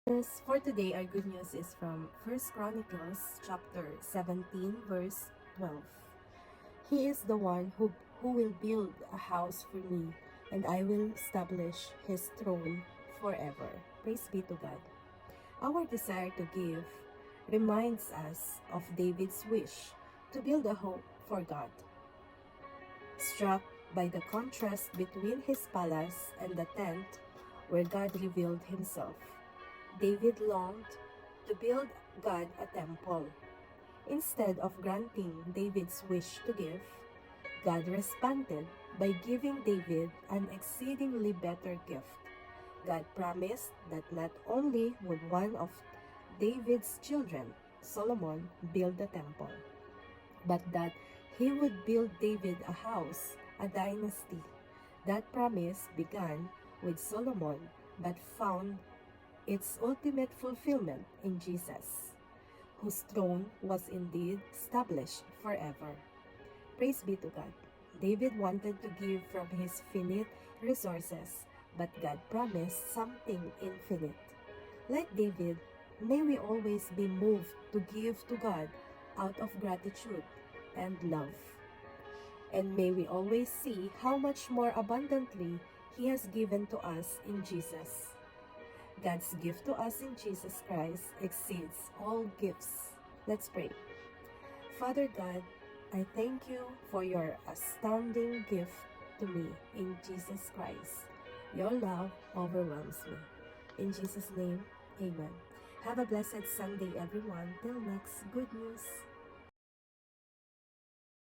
For today, our good news is from 1 Chronicles chapter 17, verse 12. He is the one who will build a house for me, and I will establish his throne forever. Praise be to God. Our desire to give reminds us of David's wish to build a home for God. Struck by the contrast between his palace and the tent where God revealed himself, David longed to build God a temple. Instead of granting David's wish to give, God responded by giving David an exceedingly better gift. God promised that not only would one of David's children, Solomon, build the temple, but that he would build David a house, a dynasty. That promise began with Solomon, but found its ultimate fulfillment in Jesus, whose throne was indeed established forever. Praise be to God. David wanted to give from his finite resources, but God promised something infinite. Like David, may we always be moved to give to God out of gratitude and love. And may we always see how much more abundantly He has given to us in Jesus. God's gift to us in Jesus Christ exceeds all gifts. Let's pray. Father God, I thank you for your astounding gift to me in Jesus Christ. Your love overwhelms me. In Jesus' name, amen. Have a blessed Sunday, everyone. Till next good news.